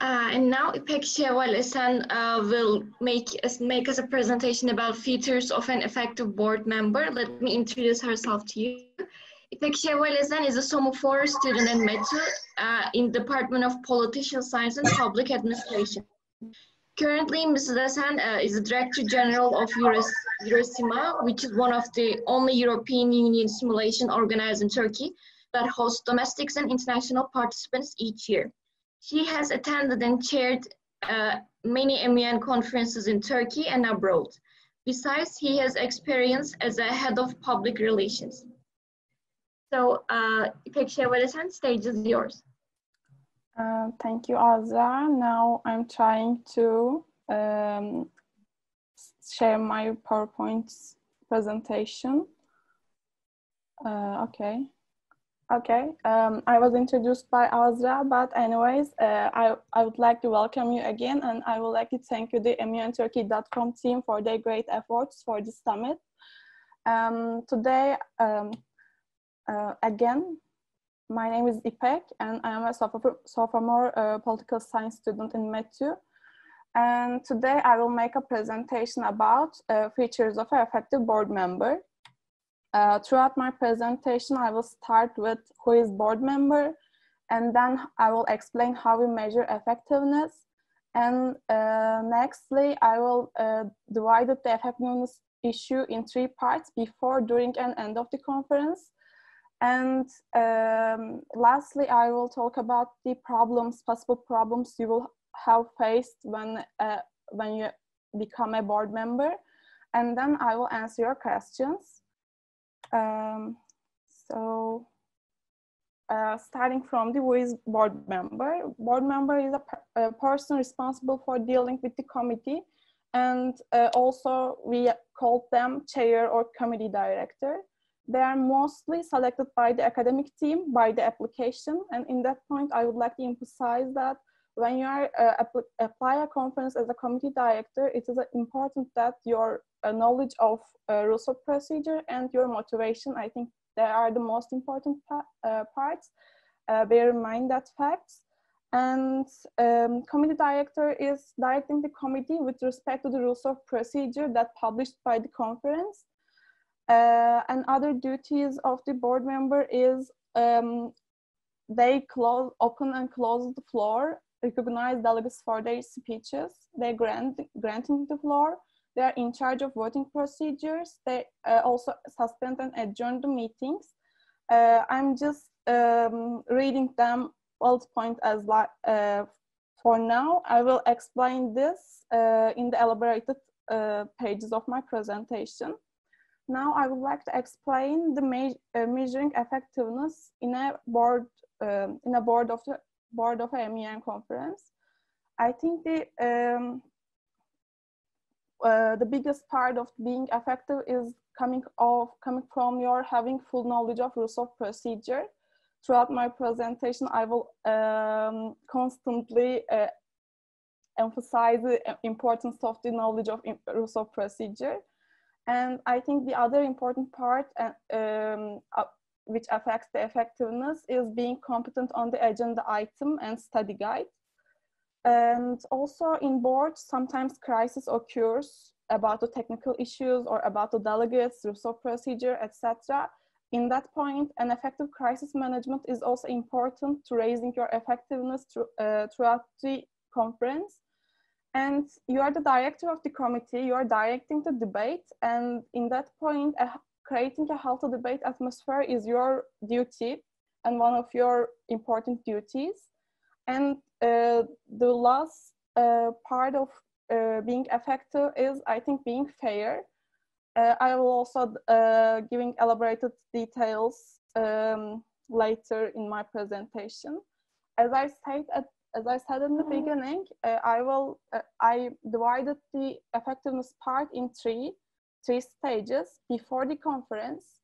And now İPEK ŞEVVAL ESEN will make us a presentation about features of an effective board member. Let me introduce herself to you. İPEK ŞEVVAL ESEN is a Somo 4 student in METU in Department of Political Science and Public Administration. Currently, Mrs. ESEN is the Director General of Eurosima, which is one of the only European Union simulation organized in Turkey that hosts domestics and international participants each year. She has attended and chaired many MUN conferences in Turkey and abroad. Besides, he has experience as a head of public relations. So, İPEK ŞEVVAL ESEN, stage is yours. Thank you, Azra. Now I'm trying to share my PowerPoint presentation. Okay. I was introduced by Azra, but anyways, I would like to welcome you again, and I would like to thank you, the MUNTurkey.com team, for their great efforts for this summit. Today, again, my name is İPEK, and I am a sophomore political science student in METU. And today I will make a presentation about features of an effective board member. Throughout my presentation, I will start with who is board member, and then I will explain how we measure effectiveness. And nextly, I will divide the effectiveness issue in 3 parts: before, during, and end of the conference. And lastly, I will talk about the possible problems you will have faced when you become a board member. And then I will answer your questions. Starting from who is board member. Board member is a person responsible for dealing with the committee, and also we call them chair or committee director. They are mostly selected by the academic team by the application, and in that point I would like to emphasize that when you are apply a conference as a committee director, it is important that your knowledge of rules of procedure and your motivation, I think they are the most important parts. Bear in mind that facts. And committee director is directing the committee with respect to the rules of procedure that published by the conference. And other duties of the board member is they open and close the floor, recognize delegates for their speeches, they granting the floor, they are in charge of voting procedures, they also suspend and adjourn the meetings. I'm just reading them bullet point as for now. I will explain this in the elaborated pages of my presentation. Now I would like to explain the measuring effectiveness in a board of a MUN conference. I think the biggest part of being effective is coming from your having full knowledge of rules of procedure. Throughout my presentation, I will constantly emphasize the importance of the knowledge of rules of procedure. And I think the other important part which affects the effectiveness is being competent on the agenda item and study guide. And also in boards, sometimes crisis occurs about the technical issues or about the delegates, rules of procedure, etc. In that point, an effective crisis management is also important to raising your effectiveness throughout the conference. And you are the director of the committee, you are directing the debate, and in that point, creating a healthy debate atmosphere is your duty and one of your important duties. And the last part of being effective is, I think, being fair. I will also giving elaborated details later in my presentation. As I said in the beginning, I divided the effectiveness part in three stages: before the conference,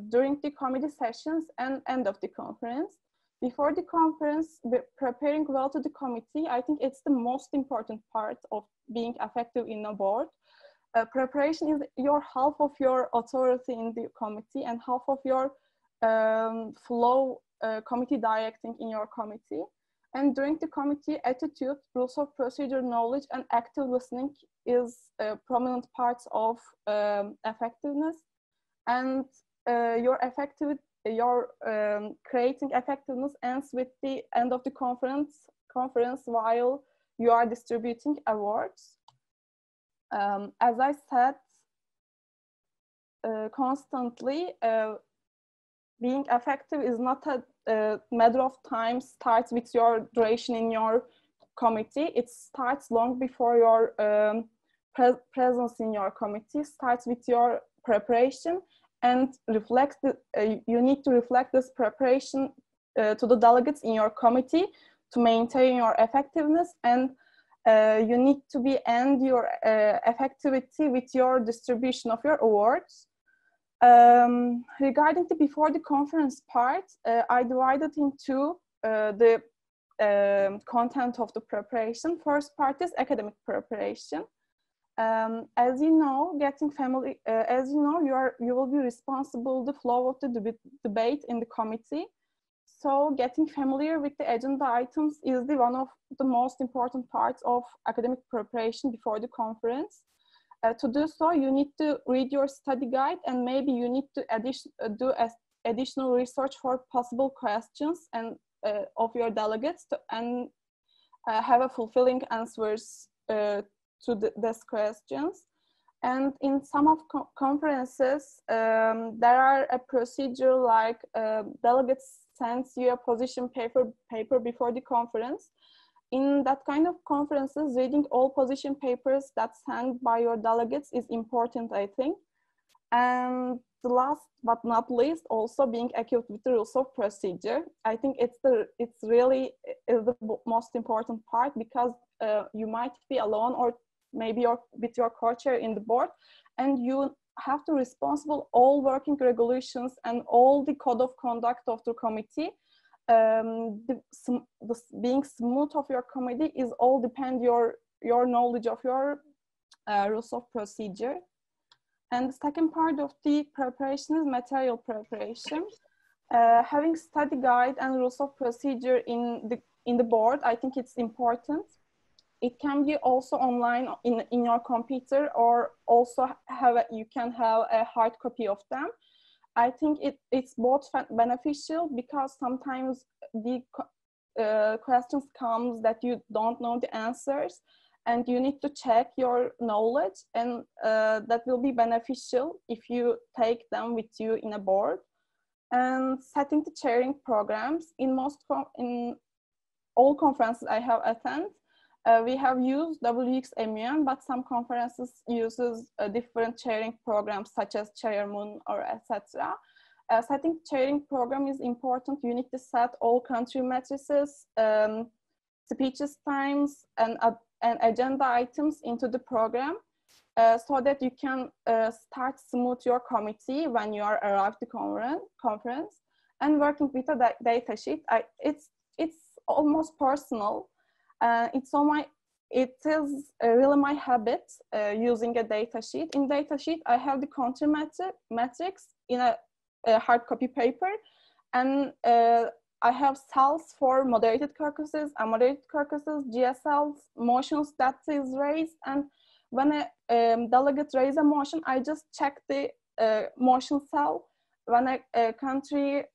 during the committee sessions, and end of the conference. Before the conference, preparing well to the committee, I think it's the most important part of being effective in a board. Preparation is half of your authority in the committee and half of your flow committee directing in your committee. And during the committee, attitude, rules of procedure, knowledge, and active listening is prominent parts of effectiveness. And your creating effectiveness ends with the end of the conference while you are distributing awards. As I said, constantly, being effective is not a matter of time, starts with your duration in your committee. It starts long before your presence in your committee, starts with your preparation, and reflects you need to reflect this preparation to the delegates in your committee to maintain your effectiveness, and you need to end your effectivity with your distribution of your awards. Regarding the before the conference part, I divided into the content of the preparation. First part is academic preparation. As you know, you will be responsible the flow of the debate in the committee. So getting familiar with the agenda items is one of the most important parts of academic preparation before the conference. To do so, you need to read your study guide, and maybe you need to do additional research for possible questions and of your delegates and have a fulfilling answers to these questions. And in some of conferences, there are a procedure like delegates sends you a position paper before the conference. In that kind of conferences, reading all position papers that's sent by your delegates is important, I think. And the last but not least, also being equipped with the rules of procedure. I think it's really the most important part, because you might be alone or maybe with your co-chair in the board, and you have to responsible all working regulations and all the code of conduct of the committee. Being smooth of your committee is all depend your knowledge of your rules of procedure. And the second part of the preparation is material preparation. Having study guide and rules of procedure in the board, I think it's important. It can be also online in your computer, or also you can have a hard copy of them. I think it's both beneficial, because sometimes the questions comes that you don't know the answers, and you need to check your knowledge, and that will be beneficial if you take them with you in a board. And setting the chairing programs. In all conferences I have attended, we have used WX MUN, but some conferences uses different chairing programs such as MUN or etc. Setting chairing program is important. You need to set all country matrices, speeches times, and agenda items into the program, so that you can start smooth your committee when you are arrived to conference. And working with a data sheet, it's almost personal. It is really my habit using a data sheet. In data sheet, I have the country metrics in a hard copy paper, and I have cells for moderated caucuses, unmoderated caucuses, GSLs, motions that is raised. And when a delegate raise a motion, I just check the motion cell. When a country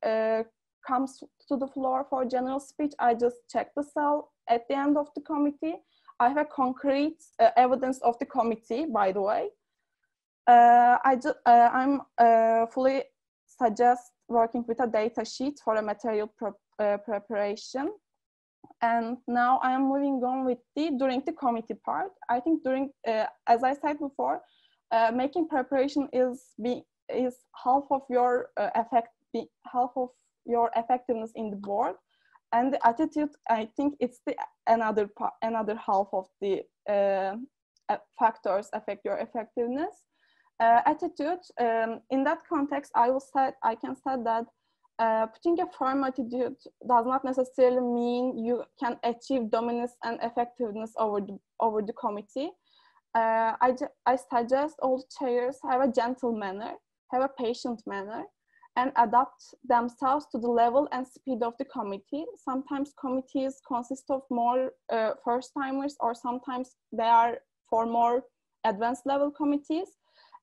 comes to the floor for general speech, I just check the cell. At the end of the committee, I have a concrete evidence of the committee, by the way. I'm fully suggest working with a data sheet for a material preparation. And now I am moving on with during the committee part. I think as I said before, making preparation is half of your effectiveness in the board. And the attitude, I think it's another half of the factors affect your effectiveness. Attitude, in that context, I can say that putting a firm attitude does not necessarily mean you can achieve dominance and effectiveness over the committee. I suggest all chairs have a gentle manner, have a patient manner, and adapt themselves to the level and speed of the committee. Sometimes committees consist of more first-timers, or sometimes they are for more advanced level committees.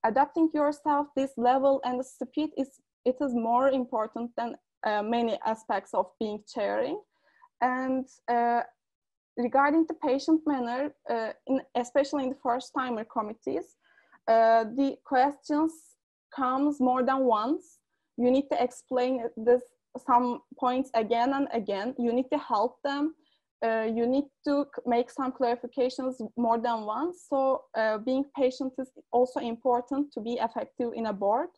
Adapting yourself this level and the speed is more important than many aspects of being chairing. And regarding the patient manner, especially in the first-timer committees, the questions comes more than once. You need to explain some points again and again. You need to help them. You need to make some clarifications more than once. So being patient is also important to be effective in a board.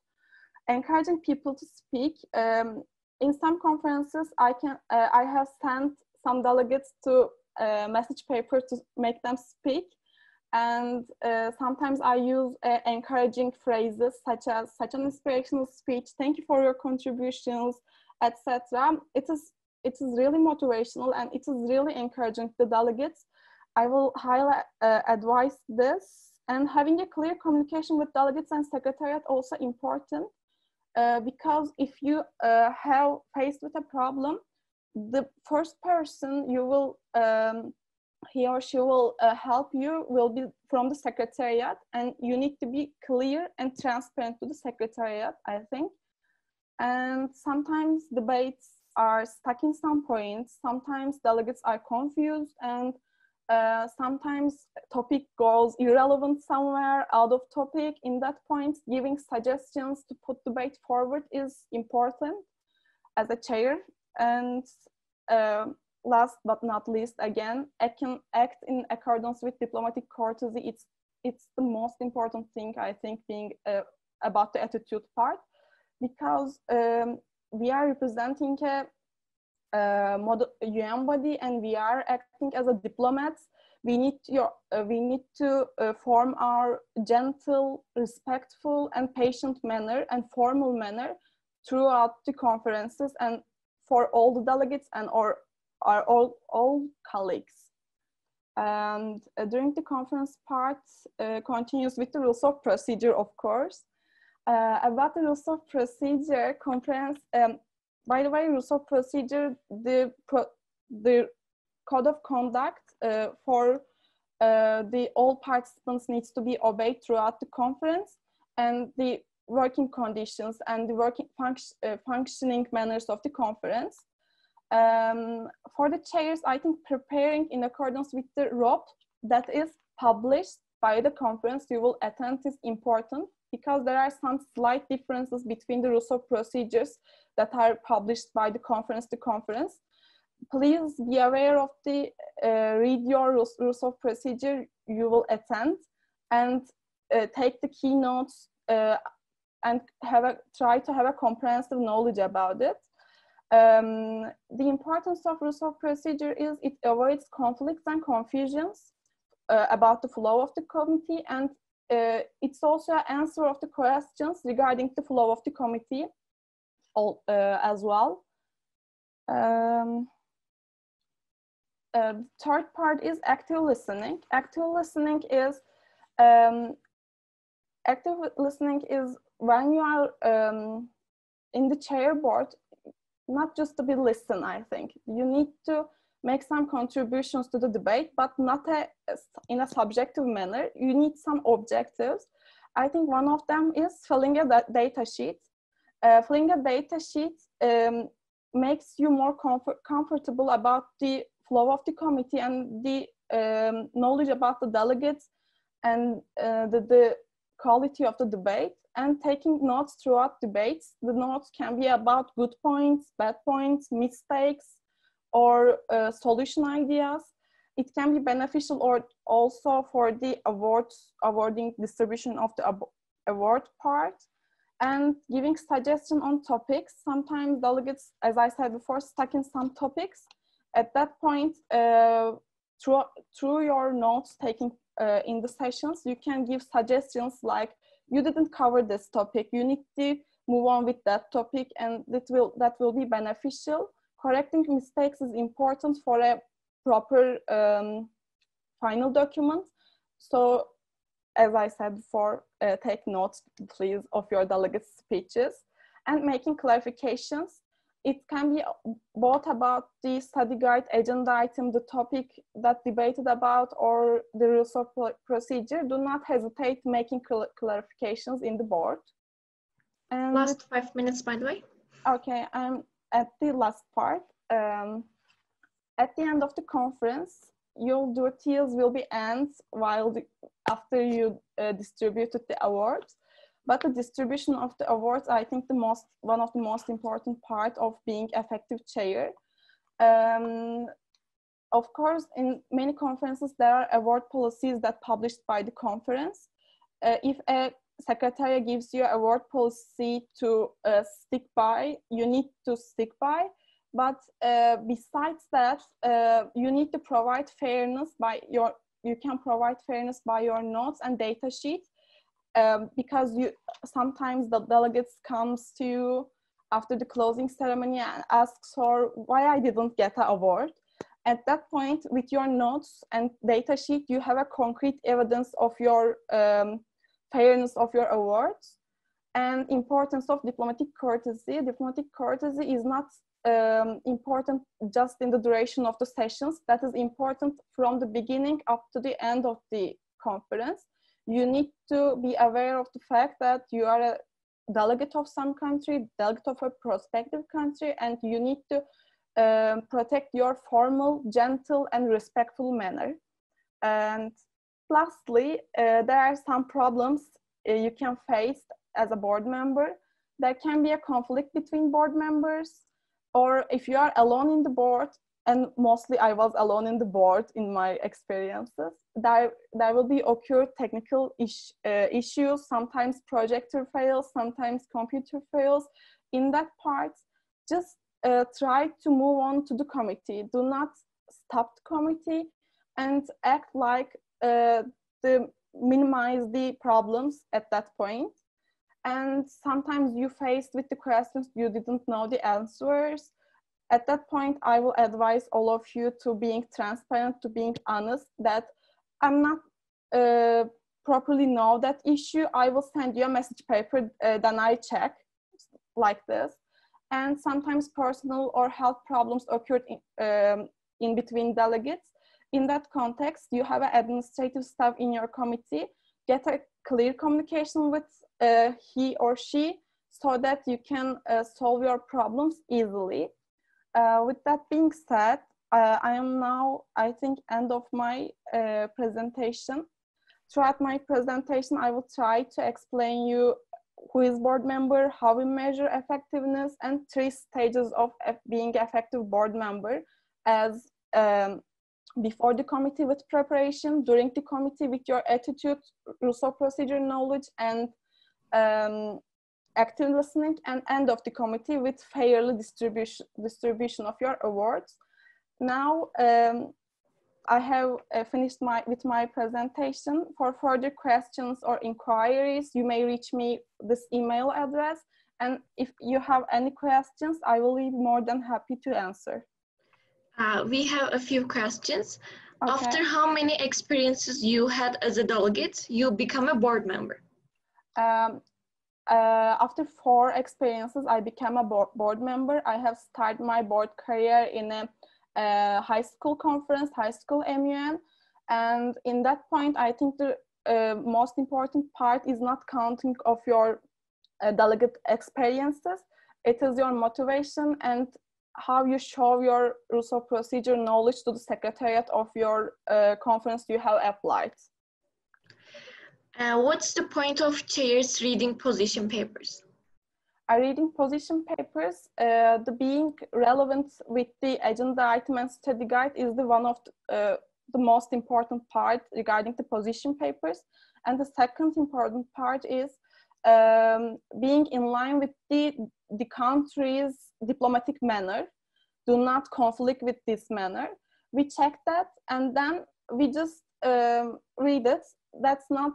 Encouraging people to speak. In some conferences, I have sent some delegates to message paper to make them speak. And sometimes I use encouraging phrases such as "such an inspirational speech, thank you for your contributions," etc. It is really motivational, and it is really encouraging the delegates. I will highly advise this. And having a clear communication with delegates and secretariat also important, because if you have faced with a problem, the first person you will he or she will help you will be from the secretariat, and you need to be clear and transparent to the secretariat, I think. And sometimes debates are stuck in some points, sometimes delegates are confused, and sometimes topic goes irrelevant somewhere, out of topic. In that point, giving suggestions to put debate forward is important as a chair. And last but not least, again, act in accordance with diplomatic courtesy. It's the most important thing, I think, being about the attitude part, because we are representing a UN body, and we are acting as a diplomats. We need to form our gentle, respectful, and patient manner and formal manner throughout the conferences, and for all the delegates and all colleagues. And during the conference part, continues with the rules of procedure, of course. About the rules of procedure, conference, by the way, rules of procedure, the code of conduct for all participants needs to be obeyed throughout the conference, and the working conditions and the functioning manners of the conference. For the chairs, I think preparing in accordance with the ROP that is published by the conference you will attend is important, because there are some slight differences between the rules of procedures that are published by the conference to conference. Please be aware of the read your rules of procedure you will attend, and take the keynotes and try to have a comprehensive knowledge about it. The importance of rules of procedure is it avoids conflicts and confusions about the flow of the committee, and it's also an answer of the questions regarding the flow of the committee as well. Third part is active listening. Active listening is when you are in the chair board, not just to be listen, I think. You need to make some contributions to the debate, but not in a subjective manner. You need some objectives. I think one of them is filling a data sheet. Filling a data sheet makes you more comfortable about the flow of the committee and the knowledge about the delegates and the quality of the debate, and taking notes throughout debates. The notes can be about good points, bad points, mistakes, or solution ideas. It can be beneficial or also for the awarding distribution of the award part, and giving suggestion on topics. Sometimes delegates, as I said before, stuck in some topics. At that point, through your notes taking in the sessions, you can give suggestions like, you didn't cover this topic, you need to move on with that topic, and that will be beneficial. Correcting mistakes is important for a proper final document. So, as I said before, take notes, please, of your delegates' speeches. and making clarifications. It can be both about the study guide agenda item, the topic that debated about, or the rules of procedure. Do not hesitate making clarifications in the board. And last 5 minutes, by the way. Okay, I'm at the last part. At the end of the conference, your duties will be end after you distributed the awards. But the distribution of the awards, I think one of the most important part of being effective chair. Of course, in many conferences, there are award policies that published by the conference. If a secretary gives you award policy to stick by, you need to stick by. But besides that, you need to provide fairness you can provide fairness by your notes and data sheet, because sometimes the delegates comes to you after the closing ceremony and asks for why I didn't get an award. At that point, with your notes and data sheet, you have a concrete evidence of your fairness of your awards. And importance of diplomatic courtesy. Diplomatic courtesy is not important just in the duration of the sessions. That is important from the beginning up to the end of the conference. You need to be aware of the fact that you are a delegate of some country, delegate of a prospective country, and you need to protect your formal, gentle, and respectful manner. And lastly, there are some problems you can face as a board member. There can be a conflict between board members, or if you are alone in the board, and mostly I was alone in the board in my experiences, there will be occurred technical issues, sometimes projector fails, sometimes computer fails. In that part, just try to move on to the committee. Do not stop the committee and act like minimize the problems at that point. And sometimes you faced with the questions, you didn't know the answers. At that point, I will advise all of you to being transparent, to being honest, that I'm not properly know that issue. I will send you a message paper, then I check, like this. And sometimes personal or health problems occurred in between delegates. In that context, you have an administrative staff in your committee. Get a clear communication with he or she so that you can solve your problems easily. With that being said, I am now, I think, end of my presentation. Throughout my presentation, I will try to explain you who is board member, how we measure effectiveness, and 3 stages of being effective board member, as before the committee with preparation, during the committee with your attitude, rules of procedure knowledge, and active listening, and end of the committee with fairly distribution of your awards. Now, I have finished with my presentation. For further questions or inquiries, you may reach me this email address. And if you have any questions, I will be more than happy to answer. We have a few questions. Okay. After how many experiences you had as a delegate, you become a board member? After 4 experiences, I became a board member. I have started my board career in a high school conference, high school MUN. And in that point, I think the most important part is not counting of your delegate experiences. It is your motivation and how you show your rules of procedure knowledge to the secretariat of your conference you have applied. What's the point of chairs reading position papers? Reading position papers, the being relevant with the agenda item and study guide is one of the most important part regarding the position papers. And the second important part is being in line with the country's diplomatic manner. Do not conflict with this manner. We check that and then we just read it. That's not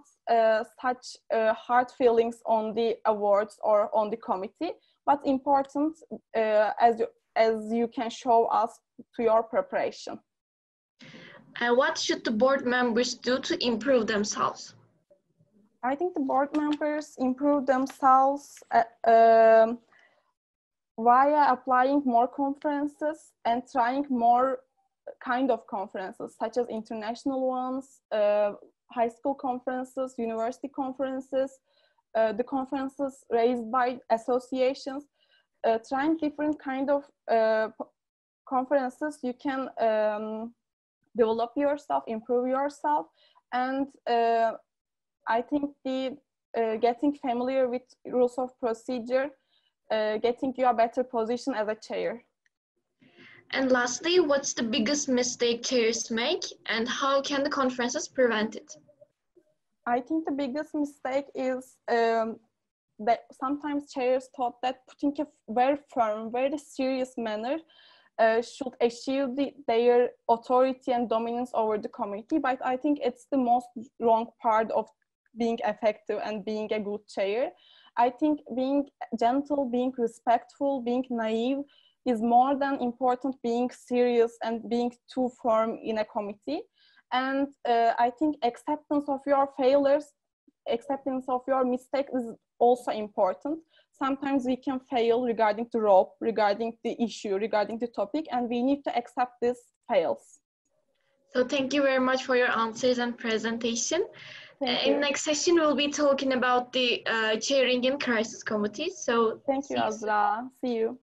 such hard feelings on the awards or on the committee, but important as you can show us to your preparation. What should the board members do to improve themselves? I think the board members improve themselves via applying more conferences and trying more kind of conferences, such as international ones, high school conferences, university conferences, the conferences raised by associations, trying different kind of conferences, you can develop yourself, improve yourself, and I think the getting familiar with rules of procedure, getting you a better position as a chair. And lastly, what's the biggest mistake chairs make, and how can the conferences prevent it? I think the biggest mistake is that sometimes chairs thought that putting a very firm, very serious manner should achieve their authority and dominance over the committee. But I think it's the most wrong part of being effective and being a good chair. I think being gentle, being respectful, being naive is more than important being serious and being too firm in a committee. And I think acceptance of your failures, acceptance of your mistakes is also important. Sometimes we can fail regarding the rope, regarding the issue, regarding the topic, and we need to accept these fails. So thank you very much for your answers and presentation. In next session, we'll be talking about the chairing in crisis committees. So thank you, Azra. See you.